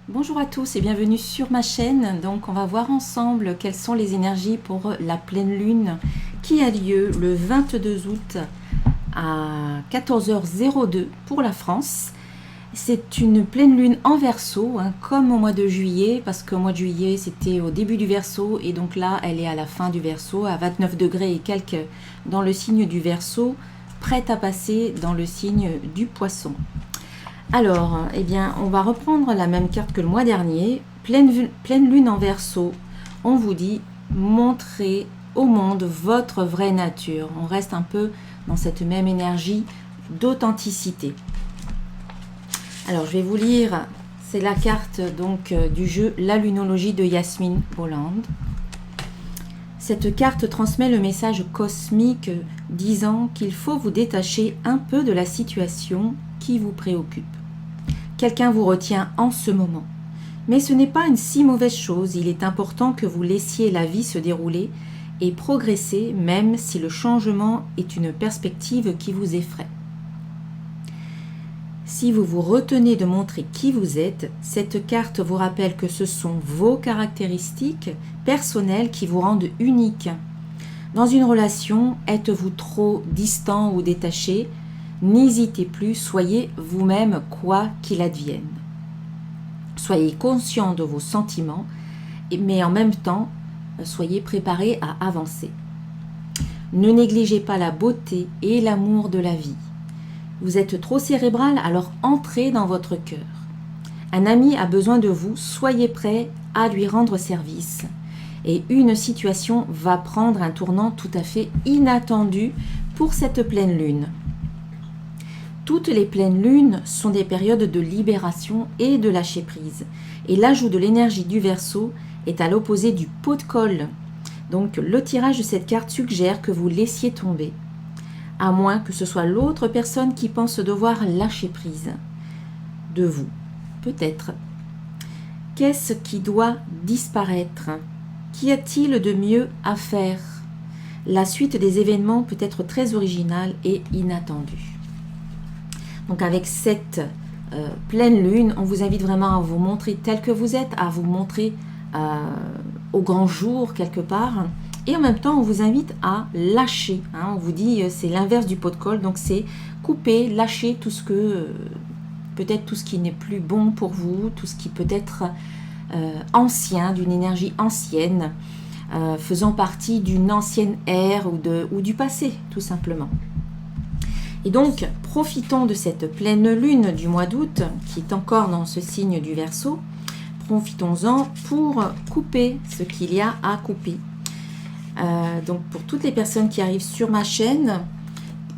Bonjour à tous et bienvenue sur ma chaîne. Donc on va voir ensemble quelles sont les énergies pour la pleine lune qui a lieu le 22 août à 14h02 pour la France. C'est une pleine lune en Verseau, comme au mois de juillet, parce qu'au mois de juillet c'était au début du Verseau et donc là elle est à la fin du Verseau, à 29 degrés et quelques dans le signe du Verseau, prête à passer dans le signe du Poisson. Alors, eh bien, on va reprendre la même carte que le mois dernier. Pleine lune en Verseau. On vous dit, montrez au monde votre vraie nature. On reste un peu dans cette même énergie d'authenticité. Alors, je vais vous lire, c'est la carte donc du jeu La Lunologie de Yasmine Bolland. Cette carte transmet le message cosmique disant qu'il faut vous détacher un peu de la situation qui vous préoccupe. Quelqu'un vous retient en ce moment. Mais ce n'est pas une si mauvaise chose, il est important que vous laissiez la vie se dérouler et progresser même si le changement est une perspective qui vous effraie. Si vous vous retenez de montrer qui vous êtes, cette carte vous rappelle que ce sont vos caractéristiques personnelles qui vous rendent unique. Dans une relation, êtes-vous trop distant ou détaché ? N'hésitez plus, soyez vous-même quoi qu'il advienne. Soyez conscient de vos sentiments, mais en même temps, soyez préparé à avancer. Ne négligez pas la beauté et l'amour de la vie. Vous êtes trop cérébral, alors entrez dans votre cœur. Un ami a besoin de vous, soyez prêt à lui rendre service. Et une situation va prendre un tournant tout à fait inattendu pour cette pleine lune. Toutes les pleines lunes sont des périodes de libération et de lâcher prise. Et l'ajout de l'énergie du Verseau est à l'opposé du pot de colle. Donc le tirage de cette carte suggère que vous laissiez tomber. À moins que ce soit l'autre personne qui pense devoir lâcher prise. De vous, peut-être. Qu'est-ce qui doit disparaître ? Qu'y a-t-il de mieux à faire ? La suite des événements peut être très originale et inattendue. Donc avec cette pleine lune, on vous invite vraiment à vous montrer tel que vous êtes, à vous montrer au grand jour quelque part. Et en même temps, on vous invite à lâcher. On vous dit, c'est l'inverse du pot de colle, donc c'est couper, lâcher tout ce que, peut-être tout ce qui n'est plus bon pour vous, tout ce qui peut être ancien, d'une énergie ancienne, faisant partie d'une ancienne ère ou du passé, tout simplement. Et donc, profitons de cette pleine lune du mois d'août, qui est encore dans ce signe du Verseau. Profitons-en pour couper ce qu'il y a à couper. Donc, pour toutes les personnes qui arrivent sur ma chaîne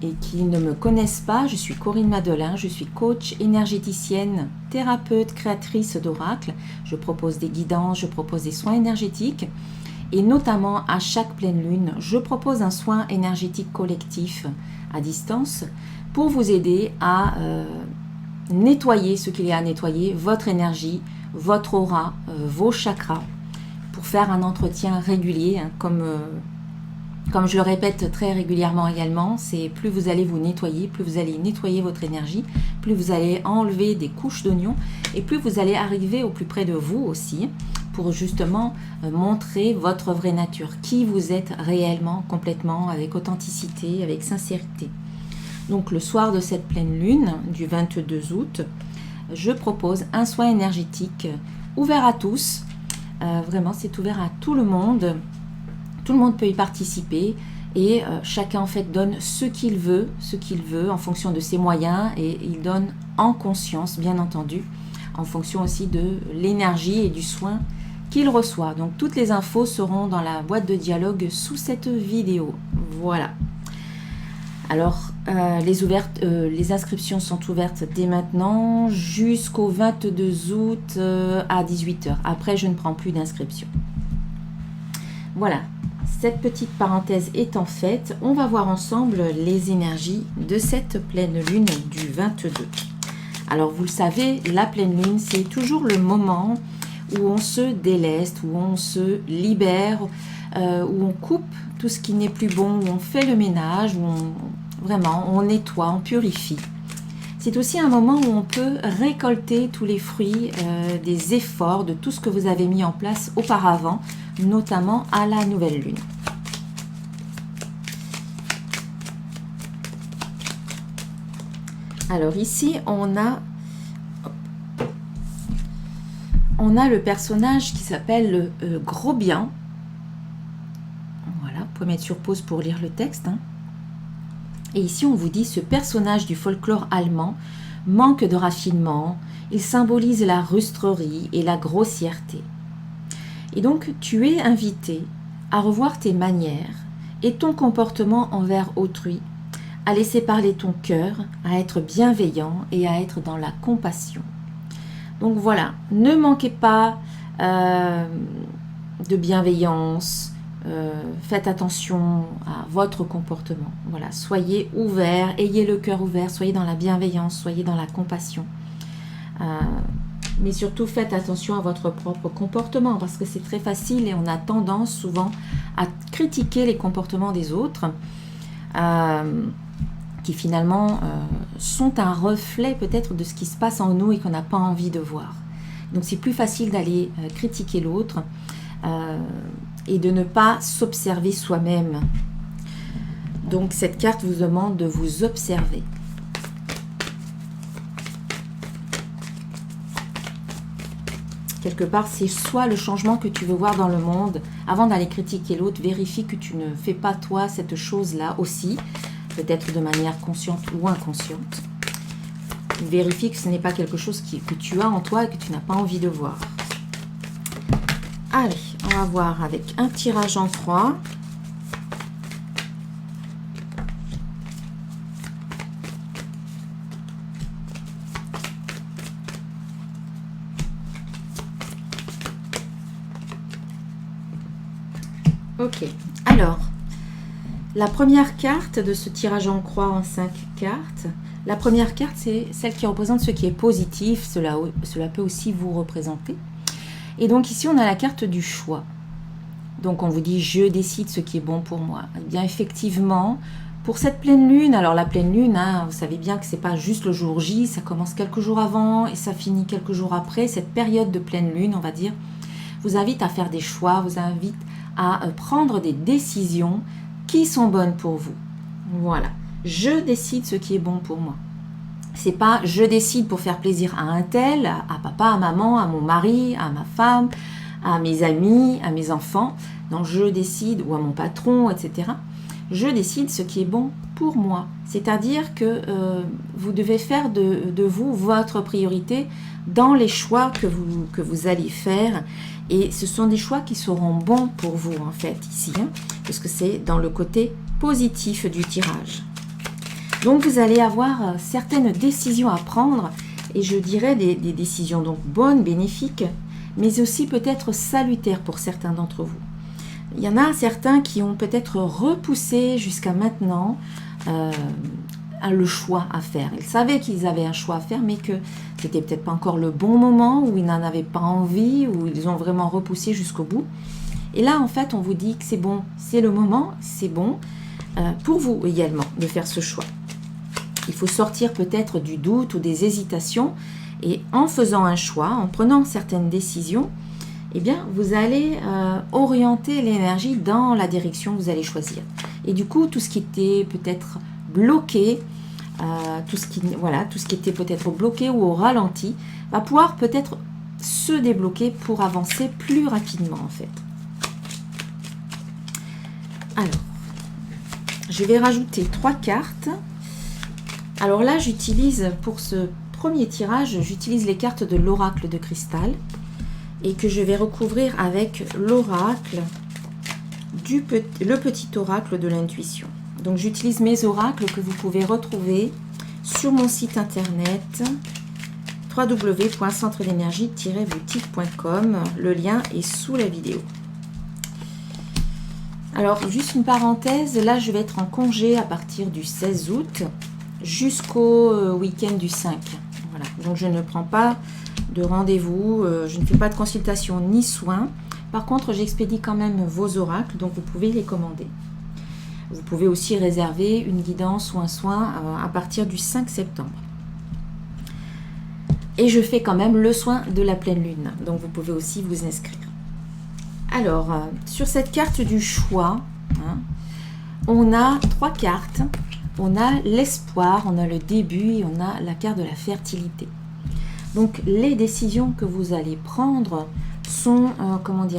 et qui ne me connaissent pas, je suis Corinne Madelin, je suis coach énergéticienne, thérapeute, créatrice d'oracles. Je propose des guidances, je propose des soins énergétiques. Et notamment, à chaque pleine lune, je propose un soin énergétique collectif à distance pour vous aider à nettoyer ce qu'il y a à nettoyer, votre énergie, votre aura, vos chakras, pour faire un entretien régulier, comme je le répète très régulièrement également, c'est plus vous allez vous nettoyer, plus vous allez nettoyer votre énergie, plus vous allez enlever des couches d'oignons et plus vous allez arriver au plus près de vous aussi, pour justement montrer votre vraie nature, qui vous êtes réellement, complètement, avec authenticité, avec sincérité. Donc le soir de cette pleine lune, du 22 août, je propose un soin énergétique ouvert à tous. Vraiment, c'est ouvert à tout le monde. Tout le monde peut y participer et chacun en fait donne ce qu'il veut en fonction de ses moyens et il donne en conscience, bien entendu, en fonction aussi de l'énergie et du soin qu'il reçoit. Donc toutes les infos seront dans la boîte de dialogue sous cette vidéo. Voilà. Alors les inscriptions sont ouvertes dès maintenant jusqu'au 22 août à 18h. Après, je ne prends plus d'inscription. Voilà. Cette petite parenthèse étant faite, on va voir ensemble les énergies de cette pleine lune du 22. Alors vous le savez, la pleine lune, c'est toujours le moment où on se déleste, où on se libère, où on coupe tout ce qui n'est plus bon, où on fait le ménage, où on nettoie, on purifie. C'est aussi un moment où on peut récolter tous les fruits des efforts, de tout ce que vous avez mis en place auparavant, notamment à la nouvelle lune. Alors ici, on a le personnage qui s'appelle Gros Bien. Voilà, vous pouvez mettre sur pause pour lire le texte. Et ici, on vous dit, ce personnage du folklore allemand manque de raffinement, il symbolise la rustrerie et la grossièreté. Et donc, tu es invité à revoir tes manières et ton comportement envers autrui, à laisser parler ton cœur, à être bienveillant et à être dans la compassion. Donc voilà, ne manquez pas de bienveillance, faites attention à votre comportement. Voilà, soyez ouverts, ayez le cœur ouvert, soyez dans la bienveillance, soyez dans la compassion. Mais surtout, faites attention à votre propre comportement parce que c'est très facile et on a tendance souvent à critiquer les comportements des autres qui finalement sont un reflet peut-être de ce qui se passe en nous et qu'on n'a pas envie de voir. Donc c'est plus facile d'aller critiquer l'autre et de ne pas s'observer soi-même. Donc cette carte vous demande de vous observer. Quelque part, c'est soit le changement que tu veux voir dans le monde. Avant d'aller critiquer l'autre, vérifie que tu ne fais pas toi cette chose-là aussi, peut-être de manière consciente ou inconsciente. Vérifie que ce n'est pas quelque chose que tu as en toi et que tu n'as pas envie de voir. Allez, on va voir avec un tirage en croix. Ok, alors, la première carte de ce tirage en croix en 5 cartes, la première carte, c'est celle qui représente ce qui est positif, cela peut aussi vous représenter. Et donc ici, on a la carte du choix. Donc on vous dit, je décide ce qui est bon pour moi. Eh bien effectivement, pour cette pleine lune, alors la pleine lune, vous savez bien que ce n'est pas juste le jour J, ça commence quelques jours avant et ça finit quelques jours après. Cette période de pleine lune, on va dire, vous invite à faire des choix, vous invite à prendre des décisions qui sont bonnes pour vous. Voilà, je décide ce qui est bon pour moi. C'est pas je décide pour faire plaisir à un tel, à papa, à maman, à mon mari, à ma femme, à mes amis, à mes enfants. Non, je décide, ou à mon patron, etc. Je décide ce qui est bon pour moi. C'est-à-dire que vous devez faire de vous votre priorité dans les choix que vous allez faire. Et ce sont des choix qui seront bons pour vous, en fait, ici, parce que c'est dans le côté positif du tirage. Donc, vous allez avoir certaines décisions à prendre, et je dirais des décisions donc bonnes, bénéfiques, mais aussi peut-être salutaires pour certains d'entre vous. Il y en a certains qui ont peut-être repoussé jusqu'à maintenant le choix à faire. Ils savaient qu'ils avaient un choix à faire, mais que c'était peut-être pas encore le bon moment, ou ils n'en avaient pas envie, ou ils ont vraiment repoussé jusqu'au bout. Et là, en fait, on vous dit que c'est bon, c'est le moment, c'est bon pour vous également de faire ce choix. Il faut sortir peut-être du doute ou des hésitations, et en faisant un choix, en prenant certaines décisions, eh bien, vous allez orienter l'énergie dans la direction que vous allez choisir. Et du coup, tout ce qui était peut-être bloqué, tout ce qui était peut-être bloqué ou au ralenti, va pouvoir peut-être se débloquer pour avancer plus rapidement, en fait. Alors, je vais rajouter 3 cartes. Alors là, j'utilise pour ce premier tirage, j'utilise les cartes de l'oracle de cristal et que je vais recouvrir avec l'oracle, le petit oracle de l'intuition. Donc j'utilise mes oracles que vous pouvez retrouver sur mon site internet www.centredénergie-boutique.com. Le lien est sous la vidéo. Alors juste une parenthèse, là je vais être en congé à partir du 16 août jusqu'au week-end du 5. Voilà. Donc je ne prends pas de rendez-vous, je ne fais pas de consultation ni soins. Par contre, j'expédie quand même vos oracles, donc vous pouvez les commander. Vous pouvez aussi réserver une guidance ou un soin à partir du 5 septembre. Et je fais quand même le soin de la pleine lune. Donc vous pouvez aussi vous inscrire. Alors, sur cette carte du choix, hein, on a 3 cartes. On a l'espoir, on a le début et on a la carte de la fertilité. Donc les décisions que vous allez prendre sont,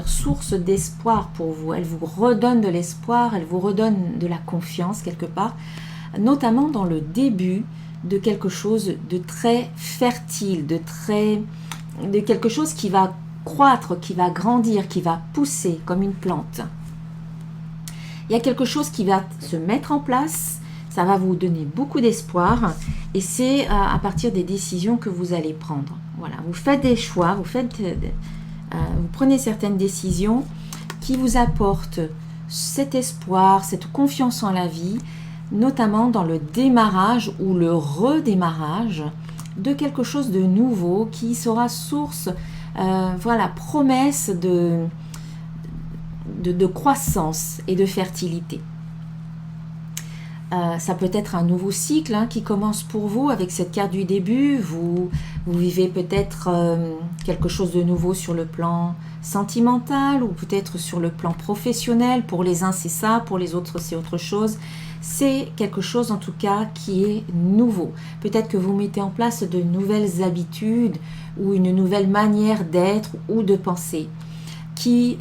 source d'espoir pour vous. Elles vous redonnent de l'espoir, elles vous redonnent de la confiance quelque part, notamment dans le début de quelque chose de très fertile, de quelque chose qui va croître, qui va grandir, qui va pousser comme une plante. Il y a quelque chose qui va se mettre en place, ça va vous donner beaucoup d'espoir et c'est à partir des décisions que vous allez prendre. Voilà, vous faites des choix, vous prenez certaines décisions qui vous apportent cet espoir, cette confiance en la vie, notamment dans le démarrage ou le redémarrage de quelque chose de nouveau qui sera source, promesse de croissance et de fertilité. Ça peut être un nouveau cycle qui commence pour vous avec cette carte du début. Vous vivez peut-être quelque chose de nouveau sur le plan sentimental ou peut-être sur le plan professionnel. Pour les uns, c'est ça, pour les autres, c'est autre chose. C'est quelque chose en tout cas qui est nouveau. Peut-être que vous mettez en place de nouvelles habitudes ou une nouvelle manière d'être ou de penser qui,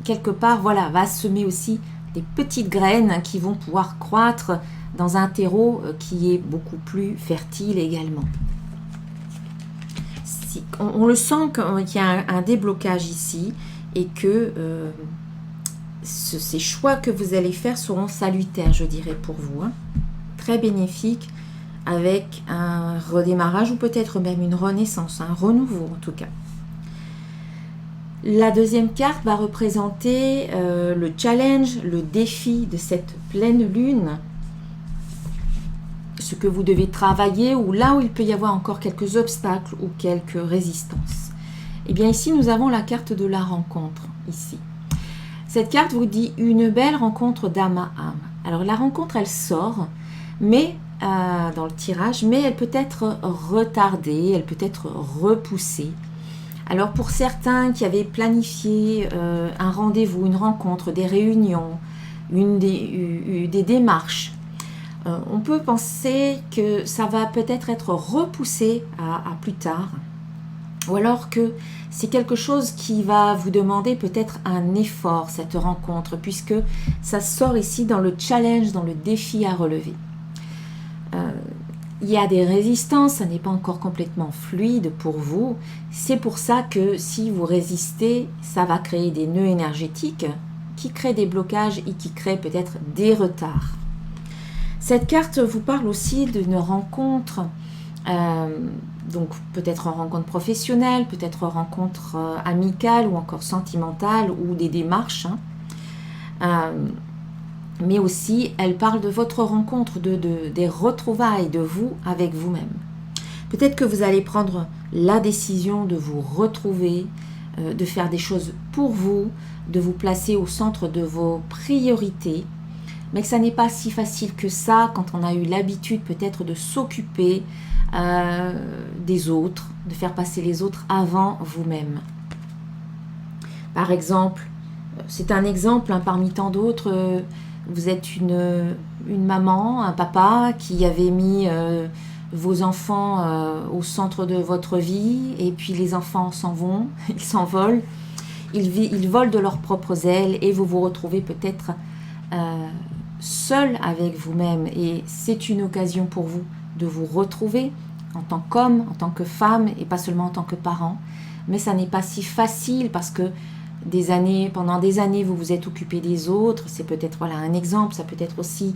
quelque part, va semer aussi des petites graines qui vont pouvoir croître dans un terreau qui est beaucoup plus fertile également. On le sent qu'il y a un déblocage ici et que ces choix que vous allez faire seront salutaires, je dirais, pour vous. Très bénéfiques, avec un redémarrage ou peut-être même une renaissance, un renouveau en tout cas. La deuxième carte va représenter le challenge, le défi de cette pleine lune, ce que vous devez travailler ou là où il peut y avoir encore quelques obstacles ou quelques résistances. Et bien ici, nous avons la carte de la rencontre, ici. Cette carte vous dit une belle rencontre d'âme à âme. Alors la rencontre, elle sort, mais dans le tirage, mais elle peut être retardée, elle peut être repoussée. Alors pour certains qui avaient planifié un rendez-vous, une rencontre, des réunions, des démarches, on peut penser que ça va peut-être être repoussé à plus tard. Ou alors que c'est quelque chose qui va vous demander peut-être un effort, cette rencontre, puisque ça sort ici dans le challenge, dans le défi à relever. Il y a des résistances, ça n'est pas encore complètement fluide pour vous. C'est pour ça que si vous résistez, ça va créer des nœuds énergétiques qui créent des blocages et qui créent peut-être des retards. Cette carte vous parle aussi d'une rencontre, donc peut-être rencontre professionnelle, peut-être rencontre amicale ou encore sentimentale ou des démarches. Mais aussi, elle parle de votre rencontre, des retrouvailles de vous avec vous-même. Peut-être que vous allez prendre la décision de vous retrouver, de faire des choses pour vous, de vous placer au centre de vos priorités, mais que ça n'est pas si facile que ça quand on a eu l'habitude peut-être de s'occuper des autres, de faire passer les autres avant vous-même. Par exemple, c'est un exemple parmi tant d'autres. Vous êtes une maman, un papa qui avait mis vos enfants au centre de votre vie et puis les enfants s'en vont, ils s'envolent, ils volent de leurs propres ailes et vous vous retrouvez peut-être seul avec vous-même et c'est une occasion pour vous de vous retrouver en tant qu'homme, en tant que femme et pas seulement en tant que parent. Mais ça n'est pas si facile parce que pendant des années, vous vous êtes occupé des autres. C'est peut-être un exemple. Ça peut être aussi,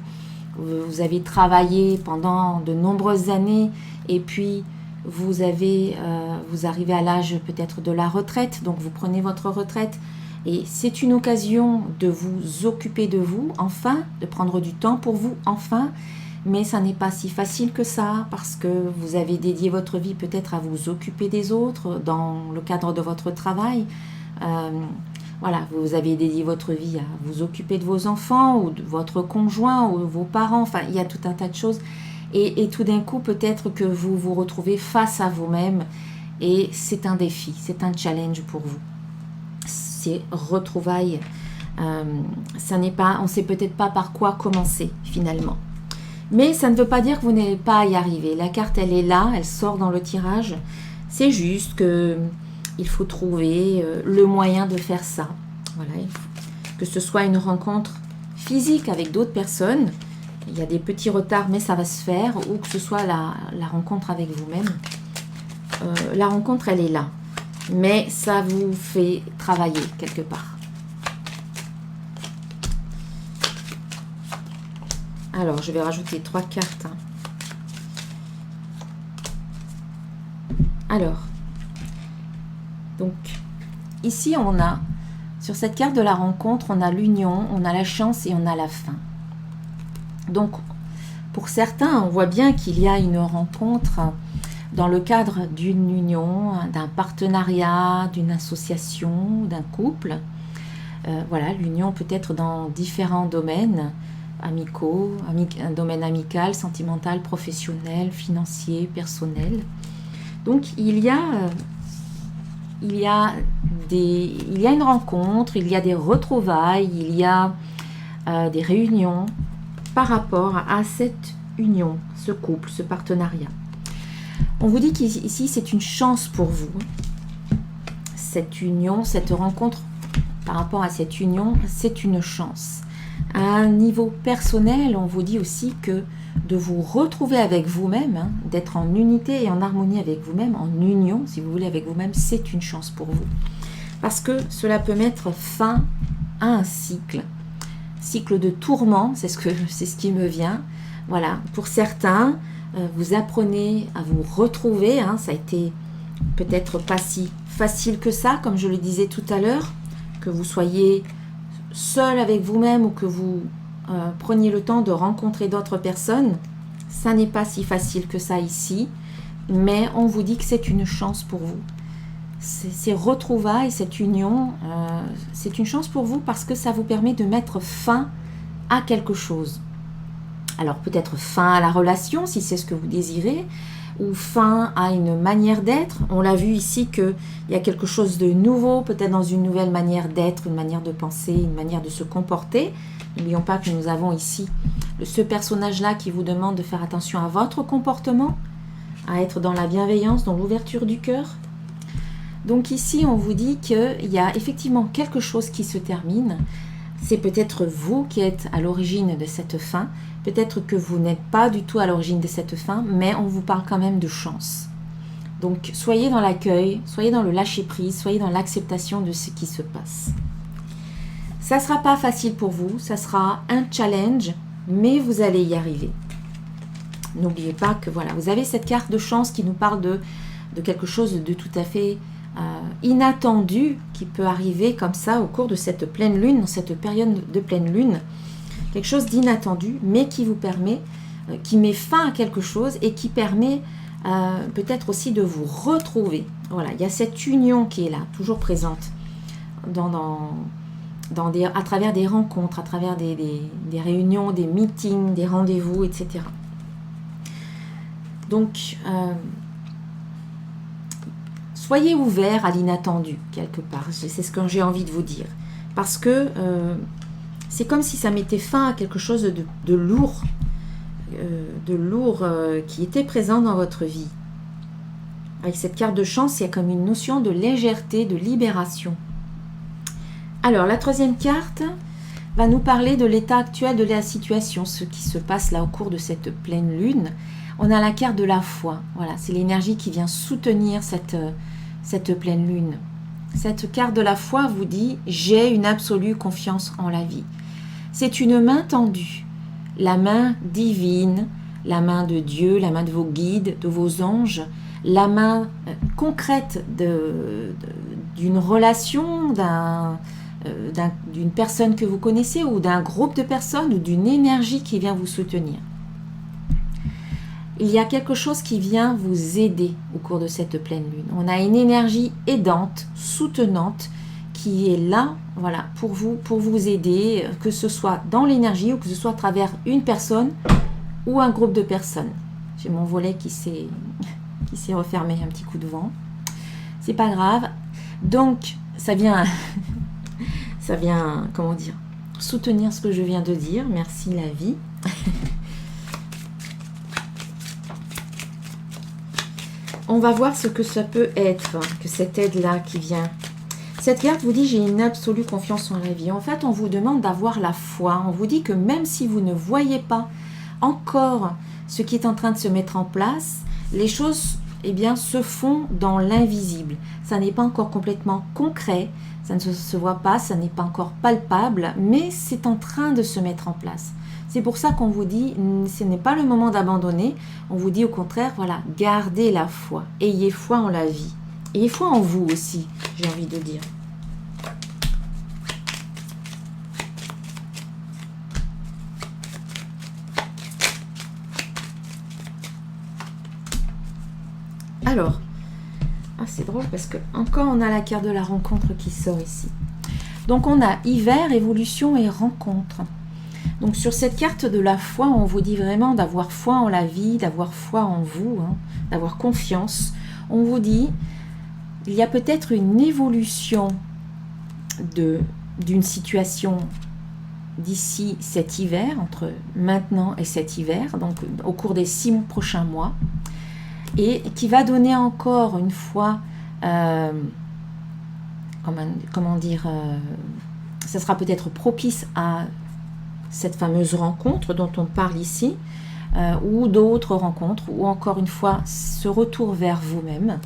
vous avez travaillé pendant de nombreuses années et puis vous arrivez à l'âge peut-être de la retraite. Donc vous prenez votre retraite et c'est une occasion de vous occuper de vous, enfin, de prendre du temps pour vous, enfin. Mais ça n'est pas si facile que ça parce que vous avez dédié votre vie peut-être à vous occuper des autres dans le cadre de votre travail. Vous avez dédié votre vie à vous occuper de vos enfants ou de votre conjoint ou de vos parents, enfin il y a tout un tas de choses et tout d'un coup, peut-être que vous vous retrouvez face à vous-même et c'est un défi, c'est un challenge pour vous. Ces retrouvailles, ça n'est pas, on ne sait peut-être pas par quoi commencer finalement. Mais ça ne veut pas dire que vous n'allez pas à y arriver. La carte, elle est là, elle sort dans le tirage. C'est juste que il faut trouver le moyen de faire ça. Voilà, que ce soit une rencontre physique avec d'autres personnes, il y a des petits retards, mais ça va se faire, ou que ce soit la rencontre avec vous-même. La rencontre, elle est là, mais ça vous fait travailler quelque part. Alors, je vais rajouter 3 cartes. Alors, donc, ici, on a, sur cette carte de la rencontre, on a l'union, on a la chance et on a la fin. Donc, pour certains, on voit bien qu'il y a une rencontre dans le cadre d'une union, d'un partenariat, d'une association, d'un couple. Voilà, l'union peut être dans différents domaines, amicaux, un domaine amical, sentimental, professionnel, financier, personnel. Donc il y a une rencontre, il y a des retrouvailles, il y a des réunions par rapport à cette union, ce couple, ce partenariat. On vous dit qu'ici c'est une chance pour vous. Cette union, cette rencontre par rapport à cette union, c'est une chance. À un niveau personnel, on vous dit aussi que de vous retrouver avec vous-même, d'être en unité et en harmonie avec vous-même, en union, si vous voulez, avec vous-même, c'est une chance pour vous. Parce que cela peut mettre fin à un cycle de tourment, c'est ce qui me vient. Voilà, pour certains, vous apprenez à vous retrouver, ça a été peut-être pas si facile que ça, comme je le disais tout à l'heure, que vous soyez seul avec vous-même ou que vous preniez le temps de rencontrer d'autres personnes, ça n'est pas si facile que ça ici, mais on vous dit que c'est une chance pour vous. Ces retrouvailles, cette union, c'est une chance pour vous parce que ça vous permet de mettre fin à quelque chose. Alors peut-être fin à la relation, si c'est ce que vous désirez, ou fin à une manière d'être. On l'a vu ici qu'il y a quelque chose de nouveau, peut-être dans une nouvelle manière d'être, une manière de penser, une manière de se comporter. N'oublions pas que nous avons ici ce personnage-là qui vous demande de faire attention à votre comportement, à être dans la bienveillance, dans l'ouverture du cœur. Donc ici, on vous dit qu'il y a effectivement quelque chose qui se termine. C'est peut-être vous qui êtes à l'origine de cette fin. Peut-être que vous n'êtes pas du tout à l'origine de cette fin, mais on vous parle quand même de chance. Donc, soyez dans l'accueil, soyez dans le lâcher-prise, soyez dans l'acceptation de ce qui se passe. Ça ne sera pas facile pour vous, ça sera un challenge, mais vous allez y arriver. N'oubliez pas que voilà, vous avez cette carte de chance qui nous parle de quelque chose de tout à fait inattendu qui peut arriver comme ça au cours de cette pleine lune, dans cette période de pleine lune. Quelque chose d'inattendu, mais qui vous permet, qui met fin à quelque chose et qui permet peut-être aussi de vous retrouver. Voilà, il y a cette union qui est là, toujours présente, à travers des rencontres, à travers des réunions, des meetings, des rendez-vous, etc. Donc, soyez ouverts à l'inattendu, quelque part. C'est ce que j'ai envie de vous dire. Parce que c'est comme si ça mettait fin à quelque chose de lourd, qui était présent dans votre vie. Avec cette carte de chance, il y a comme une notion de légèreté, de libération. Alors, la troisième carte va nous parler de l'état actuel de la situation, ce qui se passe là au cours de cette pleine lune. On a la carte de la foi. Voilà, c'est l'énergie qui vient soutenir cette pleine lune. Cette carte de la foi vous dit « J'ai une absolue confiance en la vie ». C'est une main tendue, la main divine, la main de Dieu, la main de vos guides, de vos anges, la main concrète d'une relation, d'une personne que vous connaissez ou d'un groupe de personnes ou d'une énergie qui vient vous soutenir. Il y a quelque chose qui vient vous aider au cours de cette pleine lune. On a une énergie aidante, soutenante, qui est là, voilà, pour vous aider, que ce soit dans l'énergie ou que ce soit à travers une personne ou un groupe de personnes. J'ai mon volet qui s'est refermé, un petit coup de vent. C'est pas grave. Donc, ça vient, comment dire, soutenir ce que je viens de dire. Merci la vie. On va voir ce que ça peut être, que cette aide-là qui vient. Cette carte vous dit, j'ai une absolue confiance en la vie. En fait, on vous demande d'avoir la foi. On vous dit que même si vous ne voyez pas encore ce qui est en train de se mettre en place, les choses, eh bien, se font dans l'invisible. Ça n'est pas encore complètement concret, ça ne se voit pas, ça n'est pas encore palpable, mais c'est en train de se mettre en place. C'est pour ça qu'on vous dit, ce n'est pas le moment d'abandonner. On vous dit au contraire, voilà, gardez la foi. Ayez foi en la vie. Ayez foi en vous aussi, j'ai envie de dire. Alors, c'est drôle parce que encore on a la carte de la rencontre qui sort ici. Donc on a hiver, évolution et rencontre. Donc sur cette carte de la foi, on vous dit vraiment d'avoir foi en la vie, d'avoir foi en vous, hein, d'avoir confiance. On vous dit, il y a peut-être une évolution d'une situation d'ici cet hiver, entre maintenant et cet hiver, donc au cours des 6 prochains mois, et qui va donner encore une fois, comment dire, ça sera peut-être propice à cette fameuse rencontre dont on parle ici, ou d'autres rencontres, ou encore une fois, ce retour vers vous-même.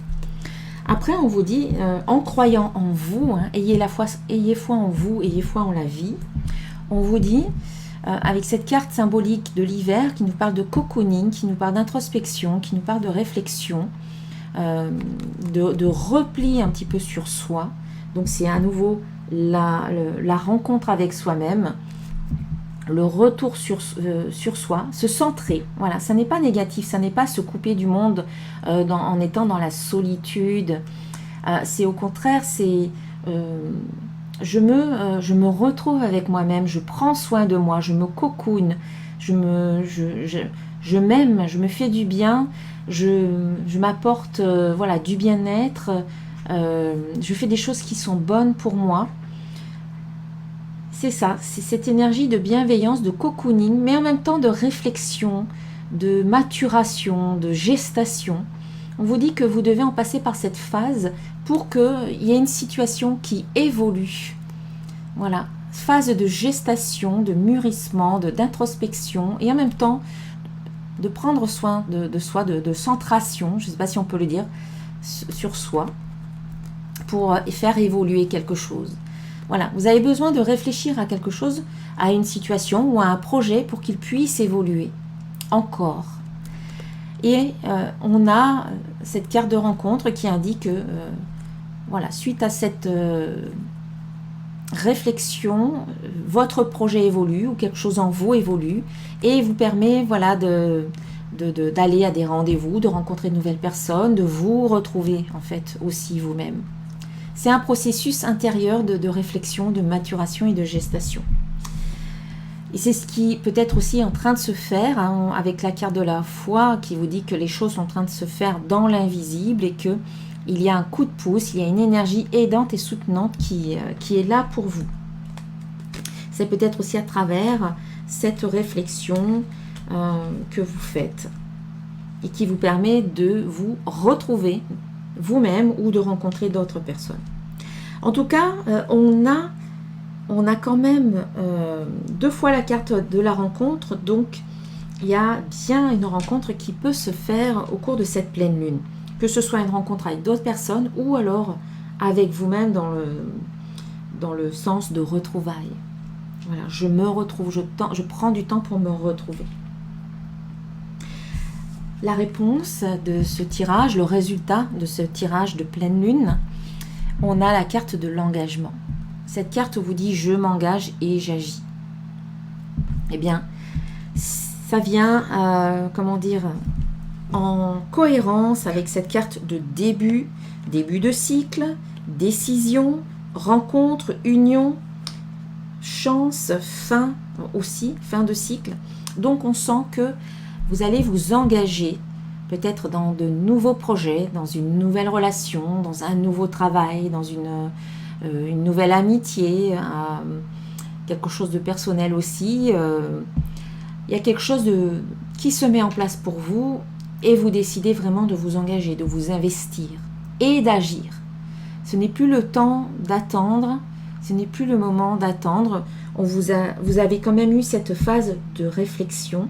Après, on vous dit, en croyant en vous, hein, ayez foi en vous, ayez foi en la vie. On vous dit, avec cette carte symbolique de l'hiver qui nous parle de cocooning, qui nous parle d'introspection, qui nous parle de réflexion, de repli un petit peu sur soi. Donc c'est à nouveau la rencontre avec soi-même, le retour sur soi, se centrer. Voilà, ça n'est pas négatif, ça n'est pas se couper du monde en étant dans la solitude. C'est au contraire, c'est je me retrouve avec moi-même, je prends soin de moi, je me cocoon, je m'aime, je me fais du bien, je m'apporte voilà, du bien-être, je fais des choses qui sont bonnes pour moi. C'est ça, c'est cette énergie de bienveillance, de cocooning, mais en même temps de réflexion, de maturation, de gestation. On vous dit que vous devez en passer par cette phase pour qu'il y ait une situation qui évolue. Voilà, phase de gestation, de mûrissement, d'introspection et en même temps de prendre soin de soi, de centration, je ne sais pas si on peut le dire, sur soi, pour faire évoluer quelque chose. Voilà, vous avez besoin de réfléchir à quelque chose, à une situation ou à un projet pour qu'il puisse évoluer encore. Et on a cette carte de rencontre qui indique que, voilà, suite à cette réflexion, votre projet évolue ou quelque chose en vous évolue et vous permet, voilà, d'aller à des rendez-vous, de rencontrer de nouvelles personnes, de vous retrouver en fait aussi vous-même. C'est un processus intérieur de réflexion, de maturation et de gestation. Et c'est ce qui peut être aussi en train de se faire, hein, avec la carte de la foi qui vous dit que les choses sont en train de se faire dans l'invisible et qu'il y a un coup de pouce, il y a une énergie aidante et soutenante qui est là pour vous. C'est peut-être aussi à travers cette réflexion que vous faites et qui vous permet de vous retrouver vous-même ou de rencontrer d'autres personnes. En tout cas, on a quand même 2 fois la carte de la rencontre, donc il y a bien une rencontre qui peut se faire au cours de cette pleine lune, que ce soit une rencontre avec d'autres personnes ou alors avec vous-même dans le sens de retrouvailles. Voilà, je me retrouve, je prends du temps pour me retrouver. La réponse de ce tirage, le résultat de ce tirage de pleine lune, on a la carte de l'engagement. Cette carte vous dit « je m'engage et j'agis ». Eh bien, ça vient, comment dire, en cohérence avec cette carte de début de cycle, décision, rencontre, union, chance, fin aussi, fin de cycle. Donc on sent que vous allez vous engager peut-être dans de nouveaux projets, dans une nouvelle relation, dans un nouveau travail, dans une nouvelle amitié, quelque chose de personnel aussi. Il y a quelque chose qui se met en place pour vous et vous décidez vraiment de vous engager, de vous investir et d'agir. Ce n'est plus le temps d'attendre, ce n'est plus le moment d'attendre. Vous avez quand même eu cette phase de réflexion,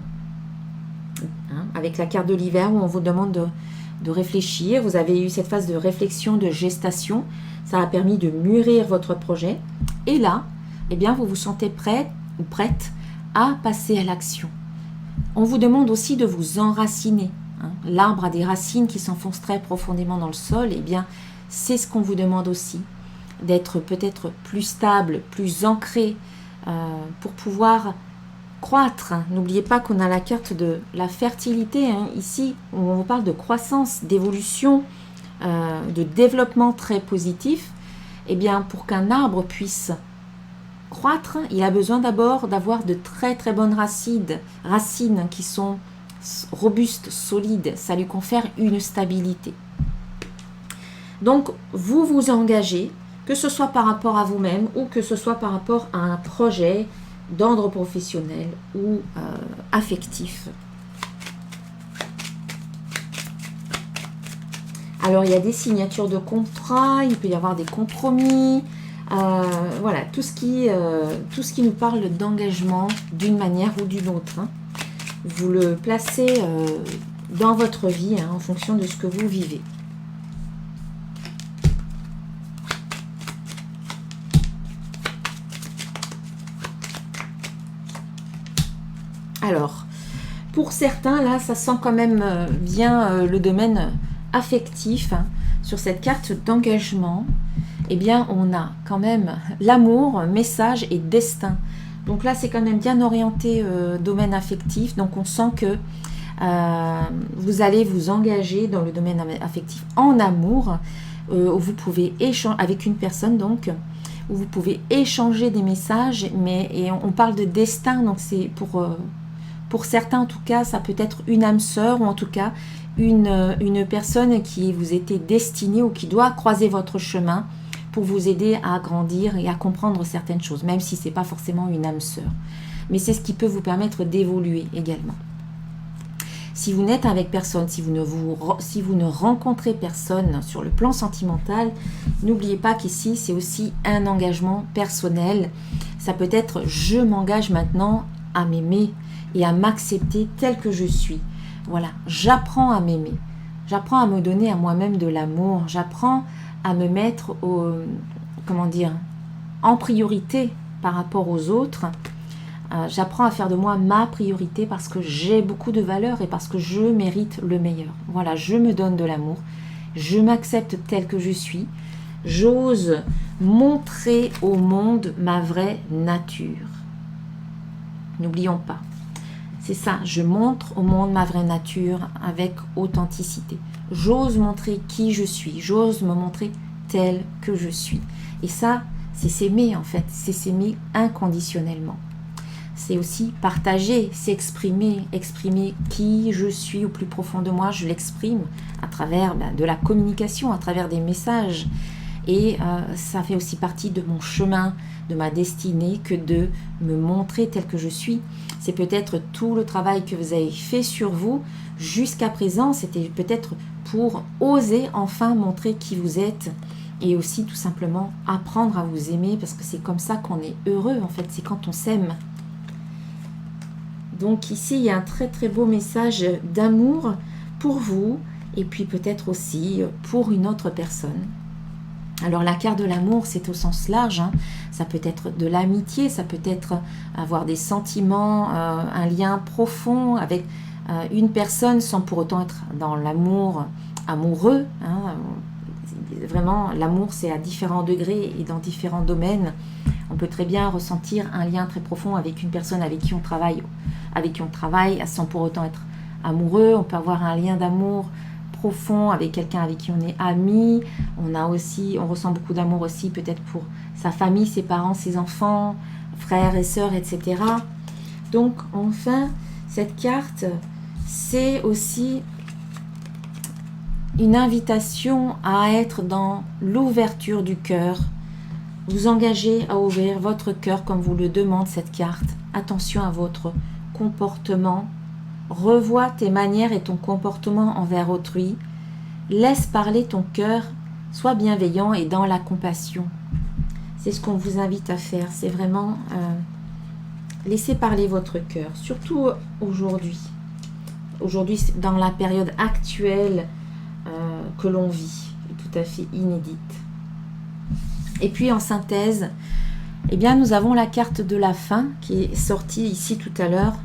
avec la carte de l'hiver où on vous demande de réfléchir. Vous avez eu cette phase de réflexion, de gestation. Ça a permis de mûrir votre projet. Et là, eh bien, vous vous sentez prêt ou prête à passer à l'action. On vous demande aussi de vous enraciner. L'arbre a des racines qui s'enfoncent très profondément dans le sol. Eh bien, c'est ce qu'on vous demande aussi. D'être peut-être plus stable, plus ancré pour pouvoir croître. N'oubliez pas qu'on a la carte de la fertilité ici, où on parle de croissance, d'évolution, de développement très positif. Eh bien, pour qu'un arbre puisse croître, il a besoin d'abord d'avoir de très très bonnes racines qui sont robustes, solides. Ça lui confère une stabilité. Donc, vous vous engagez, que ce soit par rapport à vous-même ou que ce soit par rapport à un projet d'ordre professionnel ou affectif. Alors, il y a des signatures de contrats, il peut y avoir des compromis, voilà, tout ce qui nous parle d'engagement d'une manière ou d'une autre. Vous le placez dans votre vie en fonction de ce que vous vivez. Alors, pour certains, là, ça sent quand même bien le domaine affectif. Sur cette carte d'engagement, eh bien, on a quand même l'amour, message et destin. Donc là, c'est quand même bien orienté domaine affectif. Donc, on sent que vous allez vous engager dans le domaine affectif en amour. Vous pouvez échanger avec une personne, donc, où vous pouvez échanger des messages. Et on parle de destin, donc c'est pour certains, en tout cas, ça peut être une âme sœur ou en tout cas une personne qui vous était destinée ou qui doit croiser votre chemin pour vous aider à grandir et à comprendre certaines choses, même si ce n'est pas forcément une âme sœur. Mais c'est ce qui peut vous permettre d'évoluer également. Si vous n'êtes avec personne, si vous ne rencontrez personne sur le plan sentimental, n'oubliez pas qu'ici, c'est aussi un engagement personnel. Ça peut être « je m'engage maintenant à m'aimer » et à m'accepter tel que je suis. Voilà, j'apprends à m'aimer. J'apprends à me donner à moi-même de l'amour. J'apprends à me mettre en priorité par rapport aux autres. J'apprends à faire de moi ma priorité parce que j'ai beaucoup de valeur et parce que je mérite le meilleur. Voilà, je me donne de l'amour. Je m'accepte tel que je suis. J'ose montrer au monde ma vraie nature. N'oublions pas. C'est ça, je montre au monde ma vraie nature avec authenticité. J'ose montrer qui je suis, j'ose me montrer tel que je suis. Et ça, c'est s'aimer en fait, c'est s'aimer inconditionnellement. C'est aussi partager, s'exprimer, exprimer qui je suis au plus profond de moi, je l'exprime à travers de la communication, à travers des messages. Et ça fait aussi partie de mon chemin, de ma destinée, que de me montrer tel que je suis. C'est peut-être tout le travail que vous avez fait sur vous jusqu'à présent. C'était peut-être pour oser enfin montrer qui vous êtes et aussi tout simplement apprendre à vous aimer parce que c'est comme ça qu'on est heureux en fait, c'est quand on s'aime. Donc ici, il y a un très très beau message d'amour pour vous et puis peut-être aussi pour une autre personne. Alors la carte de l'amour, c'est au sens large, ça peut être de l'amitié, ça peut être avoir des sentiments, un lien profond avec une personne sans pour autant être dans l'amour amoureux. Vraiment, l'amour, c'est à différents degrés et dans différents domaines. On peut très bien ressentir un lien très profond avec une personne avec qui on travaille sans pour autant être amoureux. On peut avoir un lien d'amour profond avec quelqu'un avec qui on est ami. On ressent beaucoup d'amour aussi peut-être pour sa famille, ses parents, ses enfants, frères et sœurs, etc. Donc enfin, cette carte, c'est aussi une invitation à être dans l'ouverture du cœur. Vous engagez à ouvrir votre cœur comme vous le demande cette carte. Attention à votre comportement. Revois tes manières et ton comportement envers autrui. Laisse parler ton cœur. Sois bienveillant et dans la compassion. C'est ce qu'on vous invite à faire. C'est vraiment laisser parler votre cœur. Surtout aujourd'hui. Aujourd'hui, dans la période actuelle que l'on vit. Tout à fait inédite. Et puis en synthèse, eh bien, nous avons la carte de la fin qui est sortie ici tout à l'heure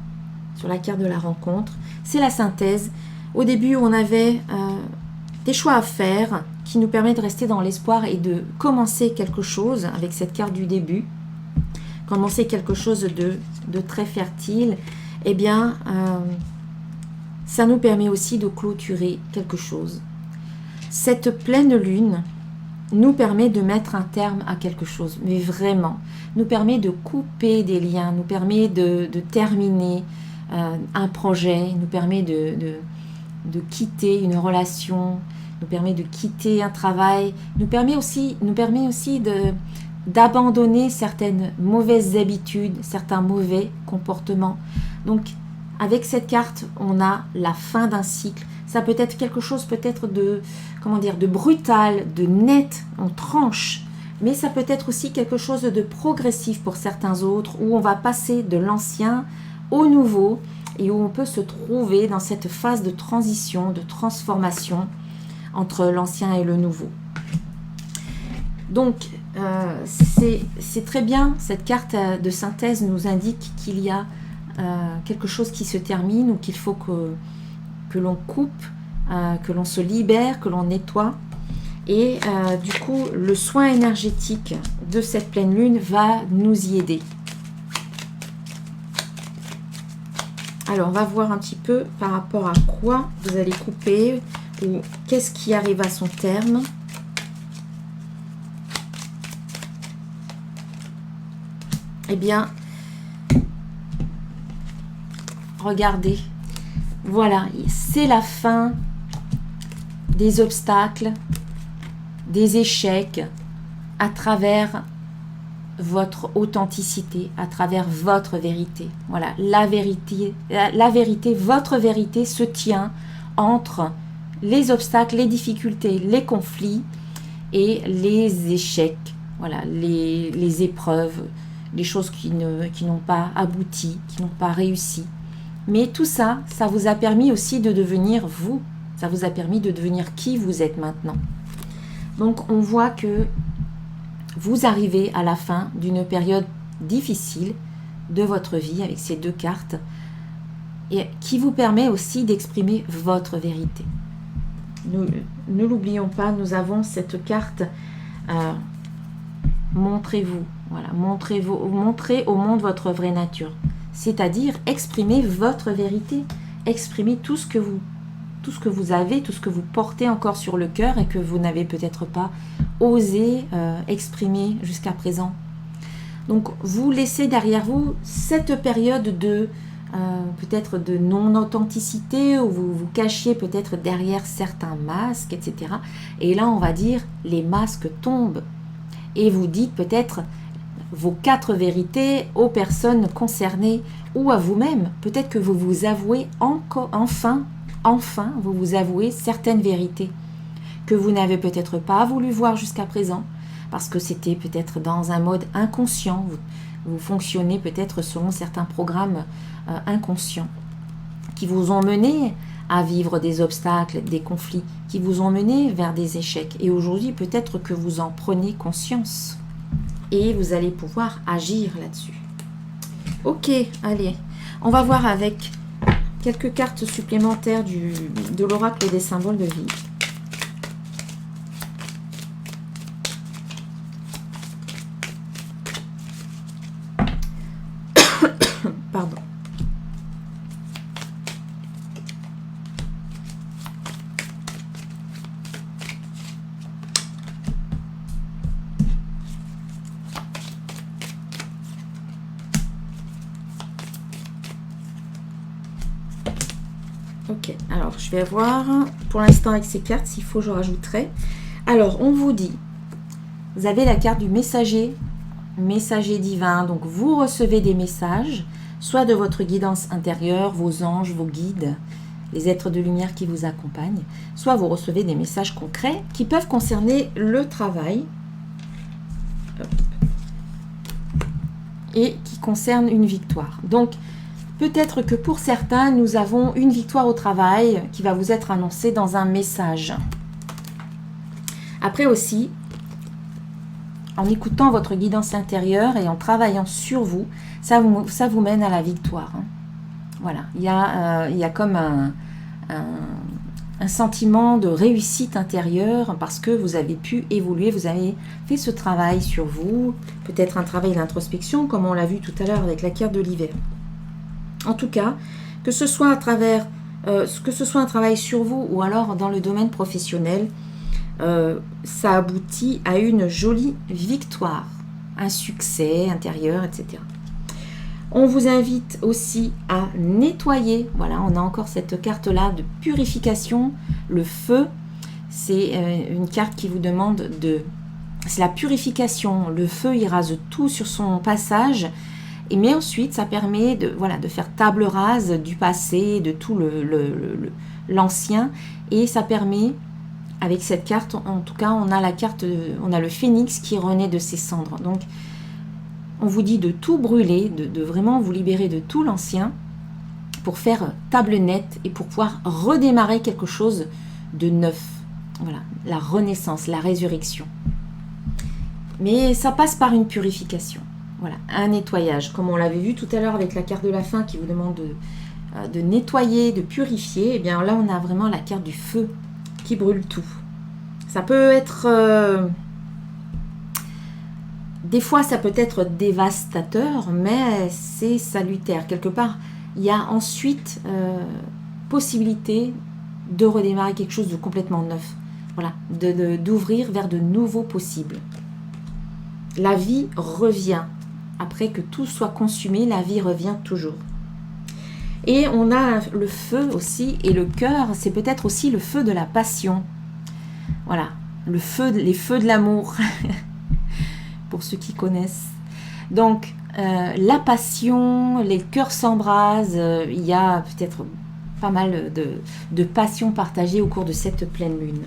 sur la carte de la rencontre. C'est la synthèse. Au début, on avait des choix à faire qui nous permettent de rester dans l'espoir et de commencer quelque chose avec cette carte du début. Commencer quelque chose de très fertile. Eh bien, ça nous permet aussi de clôturer quelque chose. Cette pleine lune nous permet de mettre un terme à quelque chose, mais vraiment, nous permet de couper des liens, nous permet de terminer un projet, nous permet de quitter une relation, nous permet de quitter un travail, nous permet aussi d'abandonner certaines mauvaises habitudes, certains mauvais comportements. Donc, avec cette carte, on a la fin d'un cycle. Ça peut être quelque chose peut-être de brutal, de net, on tranche. Mais ça peut être aussi quelque chose de progressif pour certains autres, où on va passer de l'ancien au nouveau et où on peut se trouver dans cette phase de transition, de transformation entre l'ancien et le nouveau. Donc, c'est très bien, cette carte de synthèse nous indique qu'il y a quelque chose qui se termine ou qu'il faut que l'on coupe, que l'on se libère, que l'on nettoie. Et du coup, le soin énergétique de cette pleine lune va nous y aider. Alors, on va voir un petit peu par rapport à quoi vous allez couper ou qu'est-ce qui arrive à son terme. Eh bien, regardez, voilà, c'est la fin des obstacles, des échecs à travers votre authenticité, à travers votre vérité. Voilà, la vérité, votre vérité se tient entre les obstacles, les difficultés, les conflits et les échecs. Voilà, les épreuves, les choses qui n'ont pas abouti, qui n'ont pas réussi. Mais tout ça, ça vous a permis aussi de devenir vous. Ça vous a permis de devenir qui vous êtes maintenant. Donc, on voit que vous arrivez à la fin d'une période difficile de votre vie avec ces deux cartes et qui vous permet aussi d'exprimer votre vérité. Ne l'oublions pas, nous avons cette carte montrez-vous. Voilà, montrez au monde votre vraie nature. C'est-à-dire exprimez votre vérité, exprimez tout ce que vous avez, tout ce que vous portez encore sur le cœur et que vous n'avez peut-être pas osé exprimer jusqu'à présent. Donc vous laissez derrière vous cette période de peut-être de non-authenticité où vous vous cachiez peut-être derrière certains masques, etc. Et là on va dire les masques tombent et vous dites peut-être vos 4 vérités aux personnes concernées ou à vous-même. Peut-être que vous vous avouez enfin, vous vous avouez certaines vérités que vous n'avez peut-être pas voulu voir jusqu'à présent, parce que c'était peut-être dans un mode inconscient. Vous fonctionnez peut-être selon certains programmes inconscients qui vous ont mené à vivre des obstacles, des conflits, qui vous ont mené vers des échecs. Et aujourd'hui, peut-être que vous en prenez conscience et vous allez pouvoir agir là-dessus. Ok, allez, on va voir avec quelques cartes supplémentaires de l'oracle des symboles de vie. Pardon. Ok. Ok, alors je vais voir pour l'instant avec ces cartes, s'il faut je rajouterai. Alors on vous dit, vous avez la carte du messager, messager divin, donc vous recevez des messages, soit de votre guidance intérieure, vos anges, vos guides, les êtres de lumière qui vous accompagnent, soit vous recevez des messages concrets qui peuvent concerner le travail et qui concernent une victoire. Donc, peut-être que pour certains, nous avons une victoire au travail qui va vous être annoncée dans un message. Après aussi, en écoutant votre guidance intérieure et en travaillant sur vous, ça vous mène à la victoire. Hein. Voilà, il y a comme un sentiment de réussite intérieure parce que vous avez pu évoluer, vous avez fait ce travail sur vous, peut-être un travail d'introspection comme on l'a vu tout à l'heure avec la carte de l'hiver. En tout cas, que ce soit un travail sur vous ou alors dans le domaine professionnel, ça aboutit à une jolie victoire, un succès intérieur, etc. On vous invite aussi à nettoyer. Voilà, on a encore cette carte-là de purification. Le feu, c'est une carte qui vous demande de... C'est la purification. Le feu, il rase tout sur son passage. Mais ensuite, ça permet de faire table rase du passé, de tout l'ancien. Et ça permet, avec cette carte, en tout cas, on a le phénix qui renaît de ses cendres. Donc, on vous dit de tout brûler, de vraiment vous libérer de tout l'ancien pour faire table nette et pour pouvoir redémarrer quelque chose de neuf. Voilà, la renaissance, la résurrection. Mais ça passe par une purification. Voilà, un nettoyage. Comme on l'avait vu tout à l'heure avec la carte de la fin qui vous demande de nettoyer, de purifier. Et bien là, on a vraiment la carte du feu qui brûle tout. Ça peut être... Des fois, ça peut être dévastateur, mais c'est salutaire. Quelque part, il y a ensuite possibilité de redémarrer quelque chose de complètement neuf. Voilà, d'ouvrir vers de nouveaux possibles. La vie revient. Après que tout soit consumé, la vie revient toujours. Et on a le feu aussi, et le cœur, c'est peut-être aussi le feu de la passion. Voilà, les feux de l'amour. Pour ceux qui connaissent. Donc, la passion, les cœurs s'embrasent, il y a peut-être pas mal de passion partagée au cours de cette pleine lune.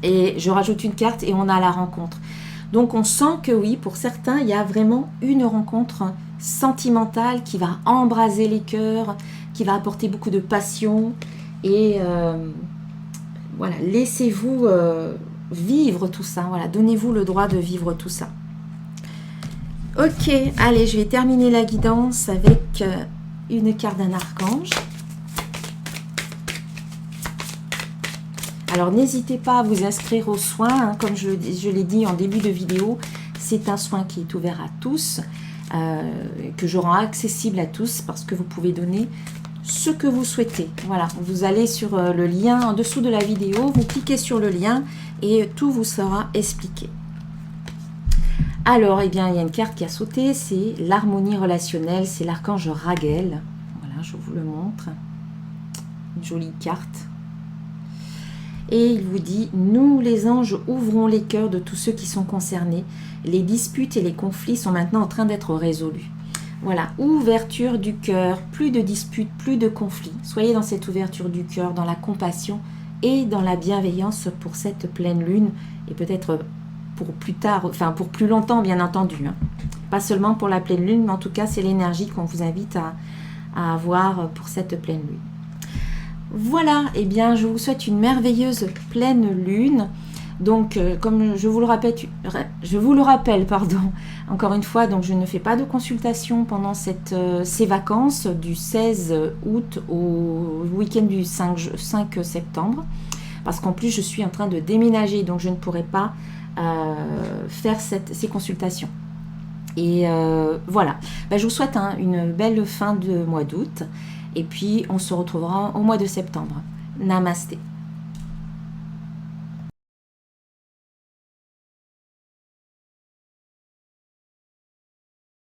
Et je rajoute une carte et on a la rencontre. Donc, on sent que oui, pour certains, il y a vraiment une rencontre sentimentale qui va embraser les cœurs, qui va apporter beaucoup de passion. Et voilà, laissez-vous... vivre tout ça, voilà, donnez-vous le droit de vivre tout ça. Ok, allez, je vais terminer la guidance avec une carte d'un archange. Alors n'hésitez pas à vous inscrire au soin, hein, comme je l'ai dit en début de vidéo, c'est un soin qui est ouvert à tous, que je rends accessible à tous parce que vous pouvez donner ce que vous souhaitez. Voilà, vous allez sur le lien en dessous de la vidéo, vous cliquez sur le lien et tout vous sera expliqué. Alors, eh bien, il y a une carte qui a sauté, c'est l'harmonie relationnelle, c'est l'archange Raguel. Voilà, je vous le montre. Une jolie carte. Et il vous dit, nous les anges ouvrons les cœurs de tous ceux qui sont concernés. Les disputes et les conflits sont maintenant en train d'être résolus. Voilà, ouverture du cœur, plus de disputes, plus de conflits. Soyez dans cette ouverture du cœur, dans la compassion et dans la bienveillance pour cette pleine lune et peut-être pour plus tard, enfin pour plus longtemps bien entendu. Hein. Pas seulement pour la pleine lune, mais en tout cas c'est l'énergie qu'on vous invite à avoir pour cette pleine lune. Voilà, eh bien je vous souhaite une merveilleuse pleine lune. Donc, comme je vous le rappelle, encore une fois, donc je ne fais pas de consultation pendant ces vacances du 16 août au week-end du 5 septembre, parce qu'en plus je suis en train de déménager, donc je ne pourrai pas faire ces consultations. Et voilà, je vous souhaite une belle fin de mois d'août, et puis on se retrouvera au mois de septembre. Namasté.